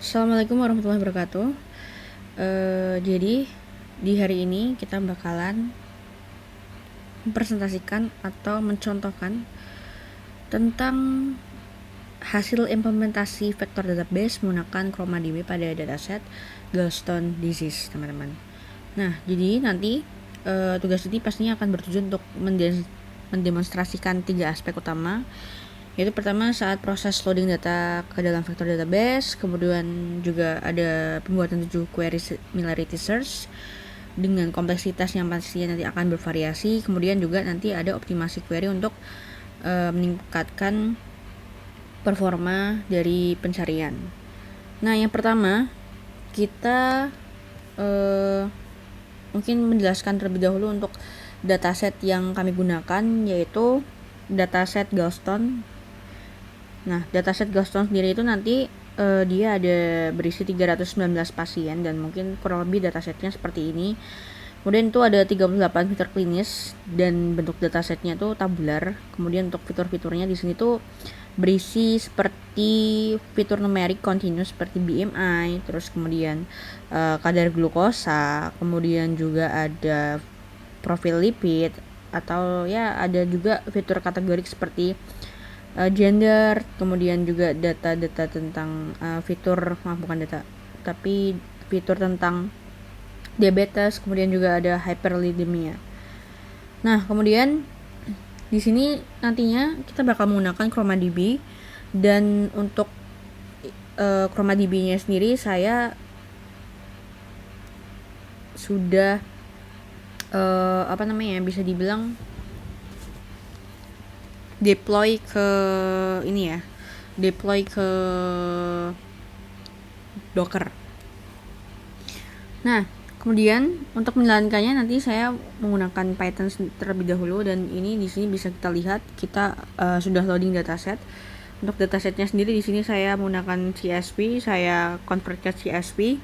Assalamualaikum warahmatullahi wabarakatuh. Jadi di hari ini kita bakalan mempresentasikan atau mencontohkan tentang hasil implementasi vektor database menggunakan ChromaDB pada dataset gallstone disease, teman-teman. Nah, jadi nanti tugas ini pastinya akan bertujuan untuk mendemonstrasikan 3 aspek utama, yaitu pertama saat proses loading data ke dalam vektor database, kemudian juga ada pembuatan 7 query similarity search dengan kompleksitas yang pastinya nanti akan bervariasi, kemudian juga nanti ada optimasi query untuk meningkatkan performa dari pencarian. Nah, yang pertama kita mungkin menjelaskan terlebih dahulu untuk dataset yang kami gunakan, yaitu dataset gallstone. Nah, dataset gallstone sendiri itu nanti dia ada berisi 319 pasien dan mungkin kurang lebih datasetnya seperti ini. Kemudian itu ada 38 fitur klinis dan bentuk datasetnya itu tabular. Kemudian untuk fitur-fiturnya di sini tuh berisi seperti fitur numerik continuous seperti BMI, terus kemudian kadar glukosa, kemudian juga ada profil lipid, atau ya ada juga fitur kategorik seperti gender, kemudian juga data-data tentang fitur tentang diabetes, kemudian juga ada hyperlipidemia. Nah, kemudian di sini nantinya kita bakal menggunakan ChromaDB, dan untuk ChromaDB-nya sendiri saya sudah bisa dibilang deploy ke Docker. Nah, kemudian untuk menjalankannya nanti saya menggunakan Python terlebih dahulu, dan ini di sini bisa kita lihat kita sudah loading dataset. Untuk datasetnya sendiri di sini saya menggunakan CSV, saya convert ke CSV.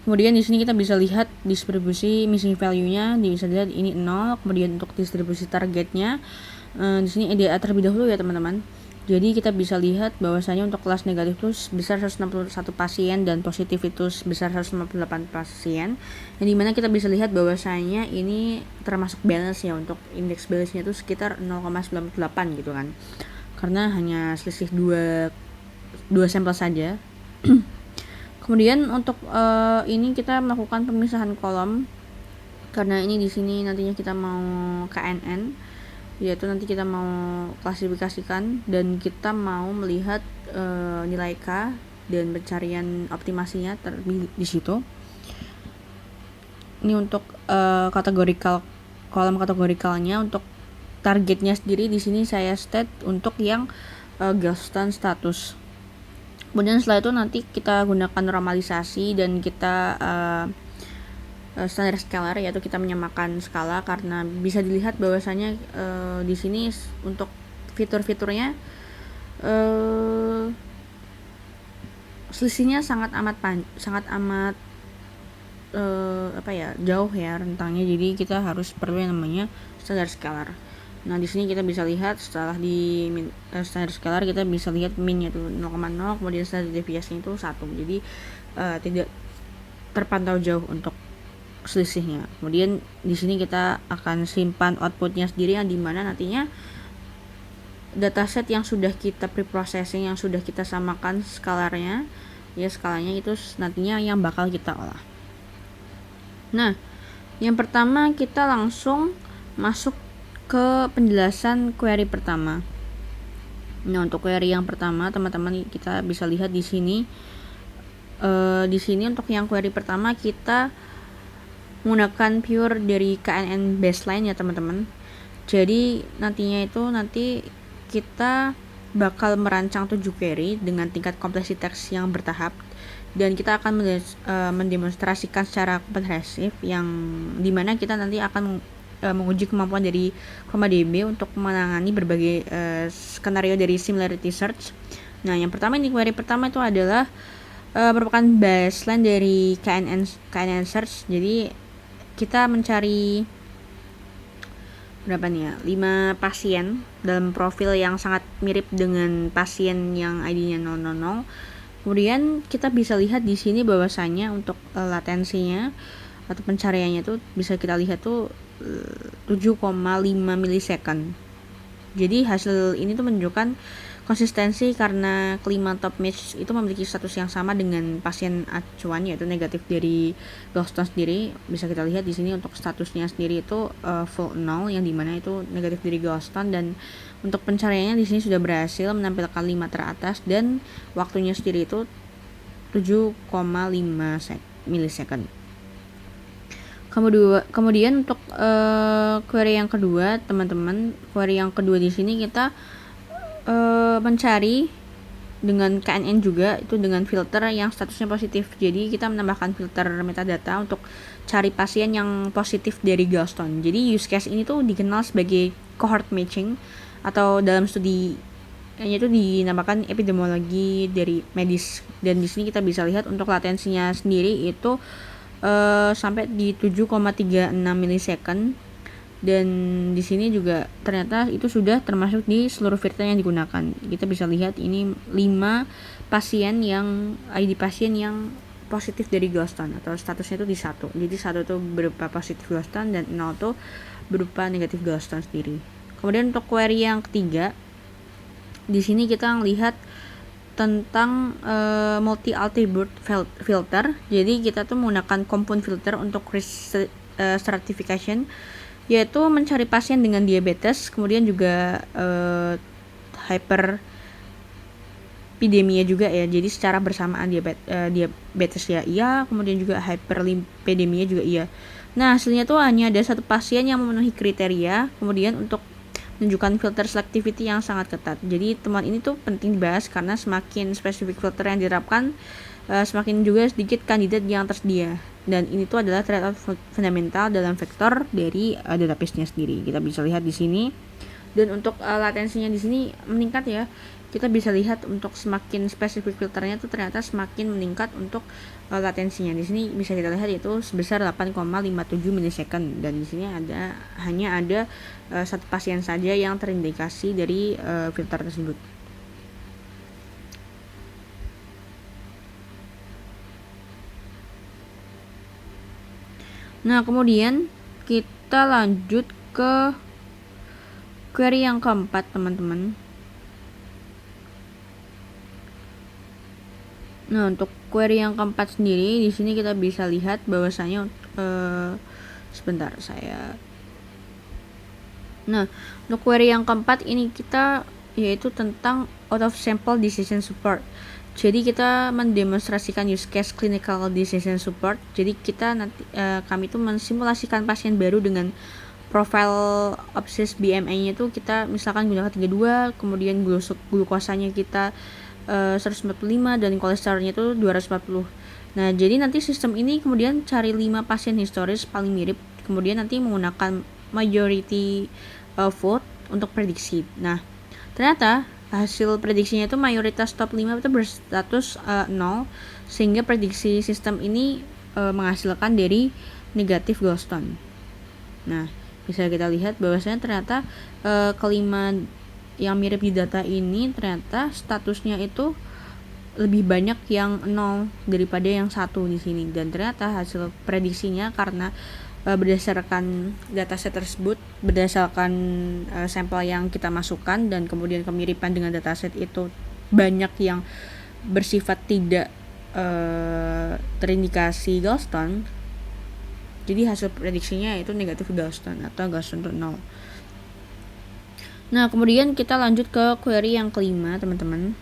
Kemudian di sini kita bisa lihat distribusi missing value-nya, bisa dilihat ini 0. Kemudian untuk distribusi targetnya di sini EDA terlebih dahulu ya teman-teman. Jadi kita bisa lihat bahwasanya untuk kelas negatif itu sebesar 161 pasien dan positif itu sebesar 158 pasien. Yang dimana kita bisa lihat bahwasanya ini termasuk balance ya, untuk indeks balance-nya itu sekitar 0,98 gitu kan. Karena hanya selisih 2 sampel saja. Kemudian untuk ini kita melakukan pemisahan kolom, karena ini di sini nantinya kita mau KNN, yaitu nanti kita mau klasifikasikan dan kita mau melihat nilai K dan pencarian optimasinya di situ. Ini untuk kolom kategorikalnya. Untuk targetnya sendiri di sini saya state untuk yang gallstone status. Kemudian setelah itu nanti kita gunakan normalisasi dan kita standar scalar, yaitu kita menyamakan skala, karena bisa dilihat bahwasanya di sini untuk fitur-fiturnya selisihnya sangat amat jauh ya rentangnya. Jadi kita harus perlu yang namanya standar scalar. Nah, di sini kita bisa lihat setelah di standar scalar kita bisa lihat min-nya itu 0,0, kemudian standar deviasinya itu 1. Jadi tidak terpantau jauh untuk selisihnya. Kemudian di sini kita akan simpan outputnya sendiri, yang dimana nantinya dataset yang sudah kita preprocessing, yang sudah kita samakan skalanya itu nantinya yang bakal kita olah. Nah, yang pertama kita langsung masuk ke penjelasan query pertama. Nah, untuk query yang pertama teman-teman kita bisa lihat di sini. Di sini untuk yang query pertama kita menggunakan pure dari KNN baseline ya teman-teman. Jadi nanti kita bakal merancang 7 query dengan tingkat kompleksitas yang bertahap, dan kita akan mendemonstrasikan secara komprehensif, yang dimana kita nanti akan menguji kemampuan dari ChromaDB untuk menangani berbagai skenario dari similarity search. Nah, yang pertama, ini query pertama itu adalah merupakan baseline dari KNN search. Jadi kita mencari 5 pasien dalam profil yang sangat mirip dengan pasien yang ID-nya 000. Kemudian kita bisa lihat di sini bahwasanya untuk latensinya atau pencariannya tuh bisa kita lihat tuh 7,5 milisecond. Jadi hasil ini tuh menunjukkan konsistensi karena kelima top match itu memiliki status yang sama dengan pasien acuan, yaitu negatif dari gallstone sendiri. Bisa kita lihat di sini untuk statusnya sendiri itu full 0, yang dimana itu negatif dari gallstone, dan untuk pencariannya di sini sudah berhasil menampilkan 5 teratas dan waktunya sendiri itu 7,5 milisecond. Kemudian untuk query yang kedua, teman-teman, query yang kedua di sini kita mencari dengan KNN juga, itu dengan filter yang statusnya positif. Jadi kita menambahkan filter metadata untuk cari pasien yang positif dari gallstone. Jadi use case ini tuh dikenal sebagai cohort matching, atau dalam studi itu dinamakan epidemiologi dari medis. Dan di sini kita bisa lihat untuk latensinya sendiri itu sampai di 7,36 milisecond, dan di sini juga ternyata itu sudah termasuk di seluruh filter yang digunakan. Kita bisa lihat ini 5 pasien yang ID pasien yang positif dari gallstone, atau statusnya itu di 1. Jadi 1 itu berupa positif gallstone dan 0 itu berupa negatif gallstone sendiri. Kemudian untuk query yang ketiga, di sini kita melihat tentang multi attribute filter. Jadi kita tuh menggunakan compound filter untuk risk stratification, yaitu mencari pasien dengan diabetes, kemudian juga hyperlipidemia juga ya. Jadi secara bersamaan diabetes ya iya, kemudian juga hyperlipidemia juga iya. Nah, hasilnya tuh hanya ada 1 pasien yang memenuhi kriteria, kemudian untuk menunjukkan filter selectivity yang sangat ketat. Jadi temuan ini tuh penting dibahas karena semakin spesifik filter yang diterapkan, semakin juga sedikit kandidat yang tersedia. Dan ini tuh adalah trade-off fundamental dalam vektor dari database-nya sendiri. Kita bisa lihat di sini. Dan untuk latensinya di sini meningkat ya. Kita bisa lihat untuk semakin spesifik filternya tuh ternyata semakin meningkat untuk latensinya. Di sini bisa kita lihat yaitu sebesar 8,57 milisecond, dan di sini hanya ada 1 pasien saja yang terindikasi dari filter tersebut. Nah, kemudian kita lanjut ke query yang keempat, teman-teman. Nah, untuk query yang keempat sendiri di sini kita bisa lihat bahwasanya sebentar saya. Nah, untuk query yang keempat ini kita yaitu tentang out of sample decision support. Jadi kita mendemonstrasikan use case clinical decision support. Jadi kita nanti kami itu mensimulasikan pasien baru dengan profil OPSIS BMI-nya itu kita misalkan gunakan 32, kemudian glukosanya kita 145 dan kolesterolnya itu 240. Nah, jadi nanti sistem ini kemudian cari 5 pasien historis paling mirip, kemudian nanti menggunakan majority vote untuk prediksi. Nah, ternyata hasil prediksinya itu mayoritas top 5 itu berstatus 0, sehingga prediksi sistem ini menghasilkan dari negatif gallstone. Nah, bisa kita lihat bahwasanya ternyata kelima yang mirip di data ini ternyata statusnya itu lebih banyak yang 0 daripada yang 1 di sini. Dan ternyata hasil prediksinya karena berdasarkan dataset tersebut, berdasarkan sampel yang kita masukkan, dan kemudian kemiripan dengan dataset itu banyak yang bersifat tidak terindikasi gallstone. Jadi hasil prediksinya itu negatif gallstone atau gallstone itu 0. Nah, kemudian kita lanjut ke query yang kelima, teman-teman.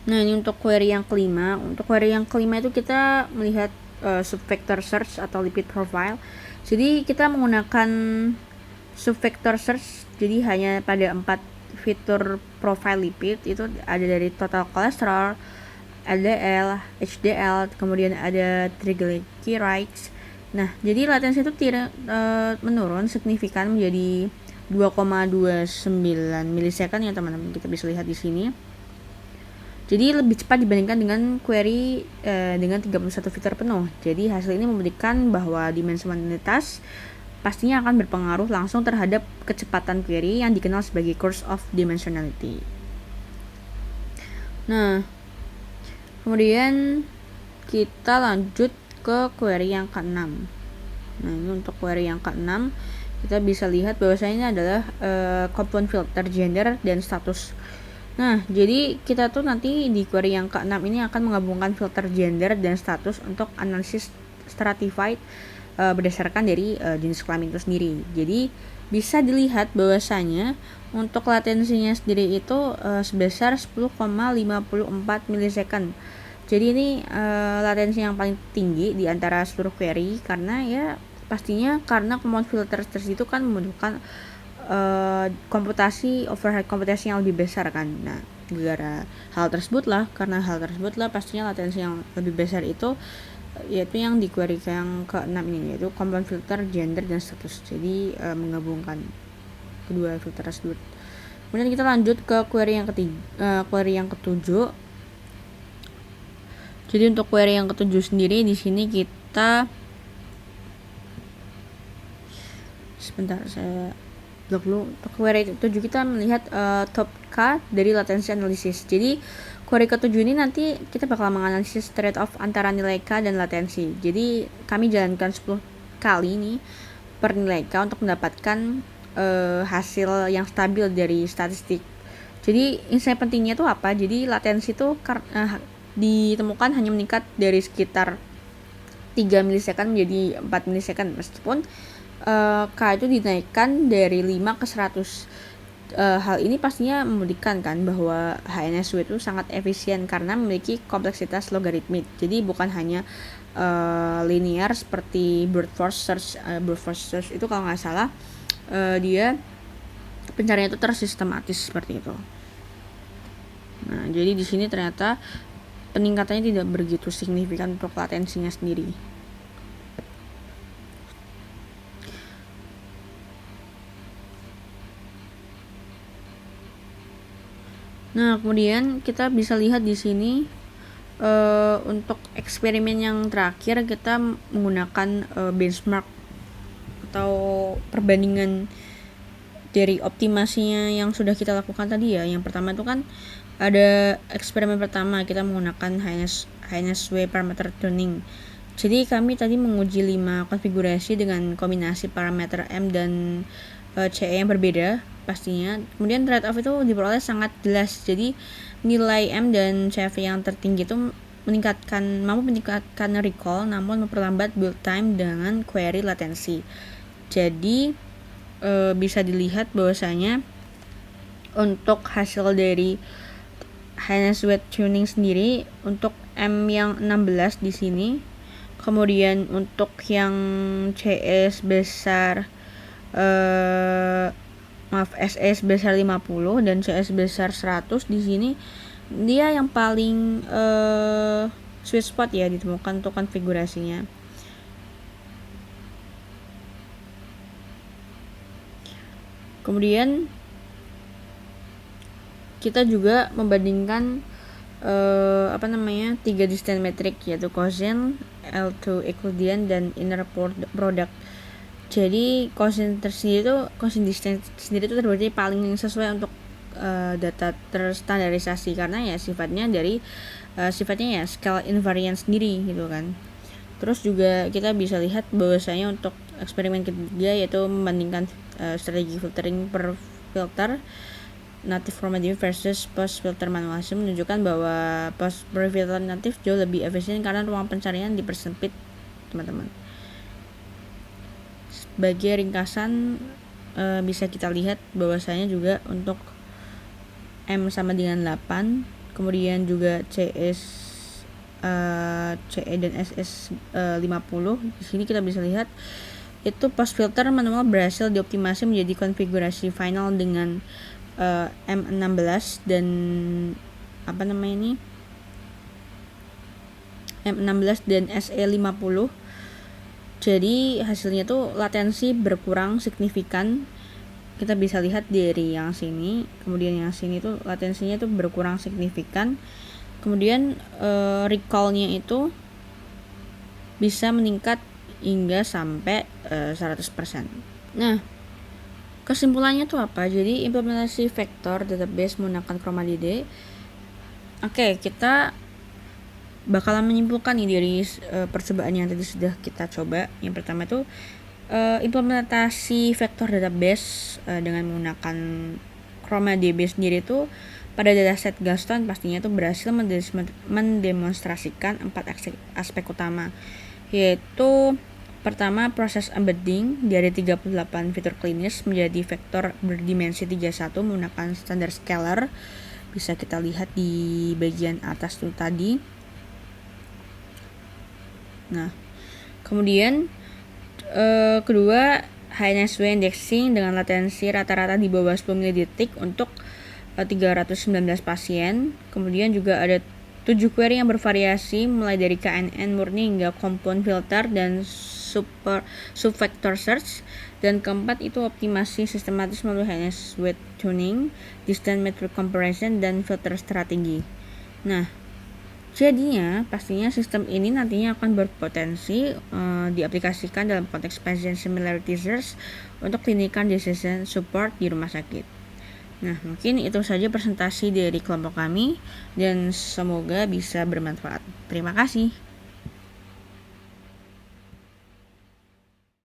Nah, ini untuk query yang kelima. Untuk query yang kelima itu kita melihat subvector search atau lipid profile. Jadi kita menggunakan subvector search. Jadi hanya pada 4 fitur profile lipid, itu ada dari total kolesterol, LDL, HDL, kemudian ada triglycerides. Nah, jadi latensi itu menurun signifikan menjadi 2,29 milisecond ya, teman-teman. Kita bisa lihat di sini. Jadi lebih cepat dibandingkan dengan query dengan 31 fitur penuh. Jadi hasil ini membuktikan bahwa dimensionalitas pastinya akan berpengaruh langsung terhadap kecepatan query yang dikenal sebagai curse of dimensionality. Nah, kemudian kita lanjut ke query yang ke-6. Nah, ini untuk query yang ke-6 kita bisa lihat bahwasanya ini adalah compound filter gender dan status. Nah, jadi kita tuh nanti di query yang ke-6 ini akan menggabungkan filter gender dan status untuk analisis stratified berdasarkan dari jenis kelamin itu sendiri. Jadi bisa dilihat bahwasanya untuk latensinya sendiri itu sebesar 10,54 milisecond. Jadi ini latensi yang paling tinggi di antara seluruh query, karena ya pastinya karena compound filter itu kan membutuhkan overhead komputasi yang lebih besar kan. Nah, karena hal tersebut lah pastinya latensi yang lebih besar itu yaitu yang di query yang ke-6 ini, yaitu compound filter gender dan status. Jadi menggabungkan kedua filter tersebut. Kemudian kita lanjut ke query yang ke-7. Jadi untuk query yang ke-7 sendiri di sini kita saya blok dulu. Untuk query ke-7 kita melihat top K dari latency analysis. Jadi query ke-7 ini nanti kita bakal menganalisis trade-off antara nilai K dan latensi. Jadi kami jalankan 10 kali nih per nilai K untuk mendapatkan hasil yang stabil dari statistik. Jadi insight pentingnya itu apa? Jadi latensi itu ditemukan hanya meningkat dari sekitar 3 milisecond menjadi 4 milisecond, meskipun K itu dinaikkan dari 5 ke 100. Hal ini pastinya membuktikan kan bahwa HNSW itu sangat efisien karena memiliki kompleksitas logaritmik. Jadi bukan hanya linear seperti brute force search. Brute force search itu kalau nggak salah dia pencarian itu tersistematis seperti itu. Nah, jadi di sini ternyata peningkatannya tidak begitu signifikan untuk latensinya sendiri. Nah, kemudian kita bisa lihat di sini untuk eksperimen yang terakhir kita menggunakan benchmark atau perbandingan dari optimasinya yang sudah kita lakukan tadi ya. Yang pertama itu kan ada eksperimen pertama kita menggunakan HNSW parameter tuning. Jadi kami tadi menguji 5 konfigurasi dengan kombinasi parameter M dan CE yang berbeda pastinya. Kemudian trade-off itu diperoleh sangat jelas. Jadi nilai M dan CV yang tertinggi itu mampu meningkatkan recall namun memperlambat build time dengan query latensi. Jadi bisa dilihat bahwasanya untuk hasil dari HNSW tuning sendiri untuk M yang 16 di sini, kemudian untuk yang CS besar SS besar 50 dan CS besar 100 di sini dia yang paling sweet spot ya ditemukan untuk konfigurasinya. Kemudian kita juga membandingkan 3 distance metric, yaitu quotient, L2 Euclidean dan inner product. Jadi quotient distance sendiri itu terbukti paling sesuai untuk data terstandarisasi karena ya sifatnya ya scale invariance sendiri gitu kan. Terus juga kita bisa lihat bahwasanya untuk eksperimen ketiga yaitu membandingkan strategi filtering per filter native formative versus post filter manual menunjukkan bahwa post filter native jauh lebih efisien karena ruang pencarian dipersempit, teman-teman. Sebagai ringkasan bisa kita lihat bahwasanya juga untuk M sama dengan 8, kemudian juga CS CE dan SS 50. Di sini kita bisa lihat itu post filter manual berhasil dioptimasi menjadi konfigurasi final dengan M16 dan M16 dan SE50. Jadi hasilnya tuh latensi berkurang signifikan. Kita bisa lihat dari yang sini, kemudian yang sini tuh latensinya tuh berkurang signifikan. Kemudian recall-nya itu bisa meningkat hingga sampai 100%. Nah, kesimpulannya tuh apa? Jadi implementasi vektor database menggunakan ChromaDB. Oke, kita bakalan menyimpulkan nih dari percobaan yang tadi sudah kita coba. Yang pertama tuh implementasi vektor database dengan menggunakan ChromaDB sendiri itu pada dataset Galston pastinya itu berhasil mendemonstrasikan 4 aspek utama, yaitu pertama proses embedding dari 38 fitur klinis menjadi vektor berdimensi 31 menggunakan standar scalar. Bisa kita lihat di bagian atas tuh tadi. Nah, kemudian kedua HNSW indexing dengan latensi rata-rata di bawah 10 milidetik untuk 319 pasien. Kemudian juga ada 7 query yang bervariasi mulai dari KNN murni hingga compound filter dan subvector search. Dan keempat itu optimasi sistematis melalui HNSW tuning, distance metric comparison, dan filter strategi. Nah, jadinya pastinya sistem ini nantinya akan berpotensi diaplikasikan dalam konteks patient similarity search untuk clinical decision support di rumah sakit. Nah, mungkin itu saja presentasi dari kelompok kami dan semoga bisa bermanfaat. Terima kasih.